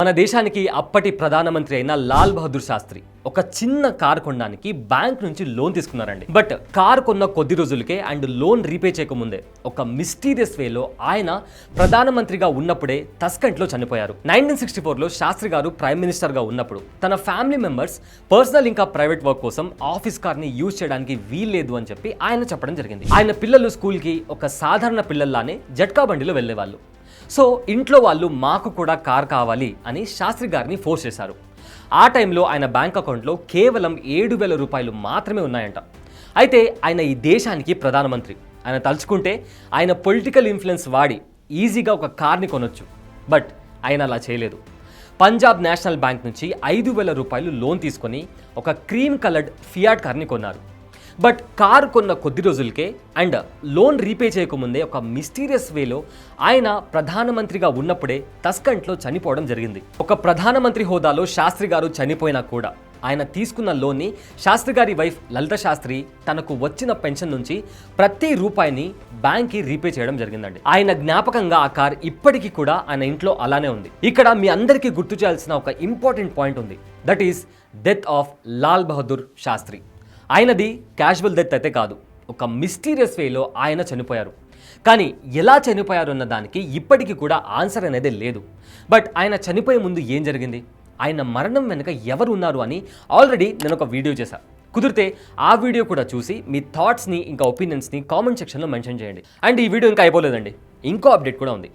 మన దేశానికి అప్పటి ప్రధానమంత్రి అయిన లాల్ బహదూర్ శాస్త్రి ఒక చిన్న కార్ కొనడానికి బ్యాంక్ నుంచి లోన్ తీసుకున్నారండి. బట్ కార్ కొన్న కొద్ది రోజులకే అండ్ లోన్ రీపే చేయకముందే ఒక మిస్టీరియస్ వేలో ఆయన ప్రధానమంత్రిగా ఉన్నప్పుడే తస్కంట్లో చనిపోయారు. 1964లో శాస్త్రి గారు ప్రైమ్ మినిస్టర్ గా ఉన్నప్పుడు తన ఫ్యామిలీ మెంబర్స్ పర్సనల్ ఇంకా ప్రైవేట్ వర్క్ కోసం ఆఫీస్ కార్ ని యూజ్ చేయడానికి వీల్లేదు అని చెప్పి ఆయన చెప్పడం జరిగింది. ఆయన పిల్లలు స్కూల్ కి ఒక సాధారణ పిల్లల్లానే జట్కా బండిలో వెళ్లేవాళ్ళు. సో ఇంట్లో వాళ్ళు మాకు కూడా కార్ కావాలి అని శాస్త్రి గారిని ఫోర్స్ చేశారు. ఆ టైంలో ఆయన బ్యాంక్ అకౌంట్లో కేవలం 7,000 రూపాయలు మాత్రమే ఉన్నాయంట. అయితే ఆయన ఈ దేశానికి ప్రధానమంత్రి. ఆయన తలుచుకుంటే ఆయన పొలిటికల్ ఇన్ఫ్లుయెన్స్ వాడి ఈజీగా ఒక కార్ని కొనొచ్చు. బట్ ఆయన అలా చేయలేదు. పంజాబ్ నేషనల్ బ్యాంక్ నుంచి 5,000 రూపాయలు లోన్ తీసుకొని ఒక క్రీమ్ కలర్డ్ ఫియాట్ కార్ని కొన్నారు. బట్ కార్ కొన్న కొద్ది రోజులకే అండ్ లోన్ రీపే చేయకముందే ఒక మిస్టీరియస్ వేలో ఆయన ప్రధానమంత్రిగా ఉన్నప్పుడే తస్కంట్లో చనిపోవడం జరిగింది. ఒక ప్రధానమంత్రి హోదాలో శాస్త్రి గారు చనిపోయినా కూడా ఆయన తీసుకున్న లోన్ని శాస్త్రి గారి వైఫ్ లలిత శాస్త్రి తనకు వచ్చిన పెన్షన్ నుంచి ప్రతి రూపాయిని బ్యాంక్కి రీపే చేయడం జరిగిందండి. ఆయన జ్ఞాపకంగా ఆ కార్ ఇప్పటికీ కూడా ఆయన ఇంట్లో అలానే ఉంది. ఇక్కడ మీ అందరికీ గుర్తు చేయాల్సిన ఒక ఇంపార్టెంట్ పాయింట్ ఉంది. That is death of Lal Bahadur Shastri. ఆయనది క్యాజువల్ డెత్ అయితే కాదు, ఒక మిస్టీరియస్ వేలో ఆయన చనిపోయారు. కానీ ఎలా చనిపోయారు అన్న దానికి ఇప్పటికీ కూడా ఆన్సర్ అనేది లేదు. బట్ ఆయన చనిపోయే ముందు ఏం జరిగింది, ఆయన మరణం వెనుక ఎవరు ఉన్నారు అని ఆల్రెడీ నేను ఒక వీడియో చేశాను. కుదిరితే ఆ వీడియో కూడా చూసి మీ థాట్స్ని ఇంకా ఒపీనియన్స్ని కామెంట్ సెక్షన్లో మెన్షన్ చేయండి. అండ్ ఈ వీడియో ఇంకా అయిపోలేదండి, ఇంకో అప్డేట్ కూడా ఉంది.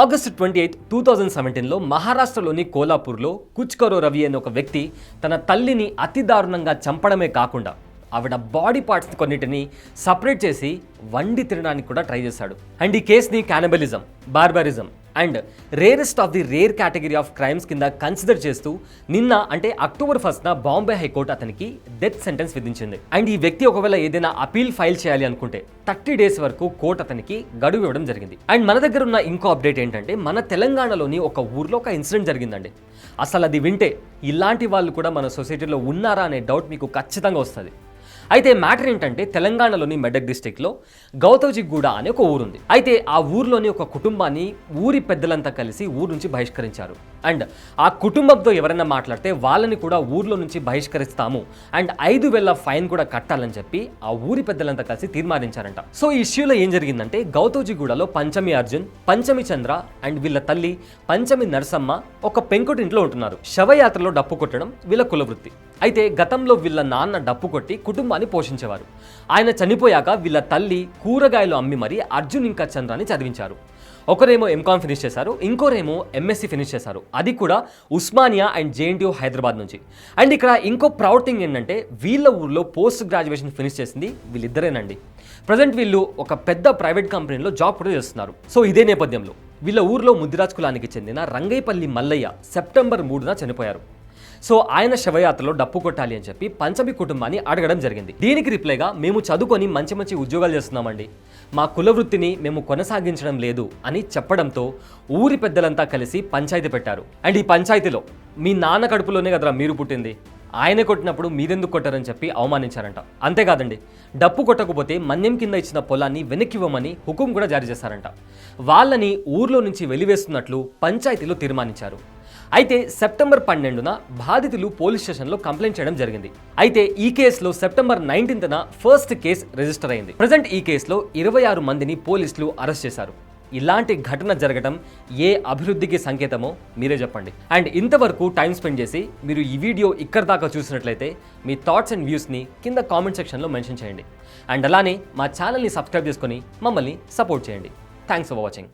ఆగస్టు 28, 2017లో మహారాష్ట్రలోని కోలాపూర్లో కుచ్ కరో రవి అనే ఒక వ్యక్తి తన తల్లిని అతి దారుణంగా చంపడమే కాకుండా ఆవిడ బాడీ పార్ట్స్ కొన్నిటిని సపరేట్ చేసి వండి తినడానికి కూడా ట్రై చేశాడు. అండ్ ఈ కేసుని cannibalism, barbarism and rarest of the rare category of crimes కింద కన్సిడర్ చేస్తూ నిన్న అంటే అక్టోబర్ 1న బాంబే హైకోర్టు అతనికి డెత్ సెంటెన్స్ విధించింది. అండ్ ఈ వ్యక్తి ఒకవేళ ఏదైనా అపీల్ ఫైల్ చేయాలి అనుకుంటే 30 డేస్ వరకు కోర్టు అతనికి గడువు ఇవ్వడం జరిగింది. అండ్ మన దగ్గర ఉన్న ఇంకో అప్డేట్ ఏంటంటే మన తెలంగాణలోని ఒక ఊర్లో ఒక ఇన్సిడెంట్ జరిగిందండి. అసలు అది వింటే ఇలాంటి వాళ్ళు కూడా మన సొసైటీలో ఉన్నారా అనే డౌట్ మీకు ఖచ్చితంగా వస్తుంది. అయితే మ్యాటర్ ఏంటంటే తెలంగాణలోని మెదక్ డిస్ట్రిక్ట్లో గౌతమ్జిగూడ అనే ఒక ఊరుంది. అయితే ఆ ఊర్లోని ఒక కుటుంబాన్ని ఊరి పెద్దలంతా కలిసి ఊరు నుంచి బహిష్కరించారు. అండ్ ఆ కుటుంబంతో ఎవరైనా మాట్లాడితే వాళ్ళని కూడా ఊర్లో నుంచి బహిష్కరిస్తాము అండ్ 5,000 ఫైన్ కూడా కట్టాలని చెప్పి ఆ ఊరి పెద్దలంతా కలిసి తీర్మానించారంట. సో ఈ ఇష్యూలో ఏం జరిగిందంటే గౌతమ్జిగూడలో పంచమి అర్జున్, పంచమి చంద్ర అండ్ వీళ్ళ తల్లి పంచమి నరసమ్మ ఒక పెంకుటింట్లో ఉంటున్నారు. శవయాత్రలో డప్పు కొట్టడం వీళ్ళ కులవృత్తి. అయితే గతంలో వీళ్ళ నాన్న డప్పు కొట్టి కుటుంబాన్ని పోషించేవారు. ఆయన చనిపోయాక వీళ్ళ తల్లి కూరగాయలు అమ్మి మరి అర్జున్ ఇంకా చంద్రాని చదివించారు. ఒకరేమో ఎంకామ్ ఫినిష్ చేశారు, ఇంకోరేమో ఎంఎస్సీ ఫినిష్ చేశారు. అది కూడా ఉస్మానియా అండ్ జేఎన్టీయూ హైదరాబాద్ నుంచి. అండ్ ఇక్కడ ఇంకో ప్రౌడ్ థింగ్ ఏంటంటే వీళ్ళ ఊర్లో పోస్ట్ గ్రాడ్యుయేషన్ ఫినిష్ చేసింది వీళ్ళిద్దరేనండి. ప్రజెంట్ వీళ్ళు ఒక పెద్ద ప్రైవేట్ కంపెనీలో జాబ్ కూడా చేస్తున్నారు. సో ఇదే నేపథ్యంలో వీళ్ళ ఊర్లో ముద్దిరాజ్ కులానికి చెందిన రంగైపల్లి మల్లయ్య సెప్టెంబర్ 3న చనిపోయారు. సో ఆయన శవయాత్రలో డప్పు కొట్టాలి అని చెప్పి పంచమి కుటుంబాన్ని అడగడం జరిగింది. దీనికి రిప్లైగా మేము చదువుకొని మంచి మంచి ఉద్యోగాలు చేస్తున్నామండి, మా కుల వృత్తిని మేము కొనసాగించడం లేదు అని చెప్పడంతో ఊరి పెద్దలంతా కలిసి పంచాయతీ పెట్టారు. అండ్ ఈ పంచాయతీలో మీ నాన్న కడుపులోనే కదరా మీరు పుట్టింది, ఆయన కొట్టినప్పుడు మీరెందుకు కొట్టారని చెప్పి అవమానించారంట. అంతేకాదండి, డప్పు కొట్టకపోతే మన్యం కింద ఇచ్చిన పొలాన్ని వెనక్కివ్వమని హుకుం కూడా జారీ చేశారంట. వాళ్ళని ఊర్లో నుంచి వెలివేస్తున్నట్లు పంచాయతీలో తీర్మానించారు. అయితే సెప్టెంబర్ 12న బాధితులు పోలీస్ స్టేషన్లో కంప్లైంట్ చేయడం జరిగింది. అయితే ఈ కేసులో సెప్టెంబర్ 19న ఫస్ట్ కేసు రిజిస్టర్ అయింది. ప్రజెంట్ ఈ కేసులో 26 మందిని పోలీసులు అరెస్ట్ చేశారు. ఇలాంటి ఘటన జరగడం ఏ అభివృద్ధికి సంకేతమో మీరే చెప్పండి. అండ్ ఇంతవరకు టైం స్పెండ్ చేసి మీరు ఈ వీడియో ఇక్కడ దాకా చూసినట్లయితే మీ థాట్స్ అండ్ వ్యూస్ని కింద కామెంట్ సెక్షన్లో మెన్షన్ చేయండి. అండ్ అలానే మా ఛానల్ని సబ్స్క్రైబ్ చేసుకొని మమ్మల్ని సపోర్ట్ చేయండి. Thanks for watching.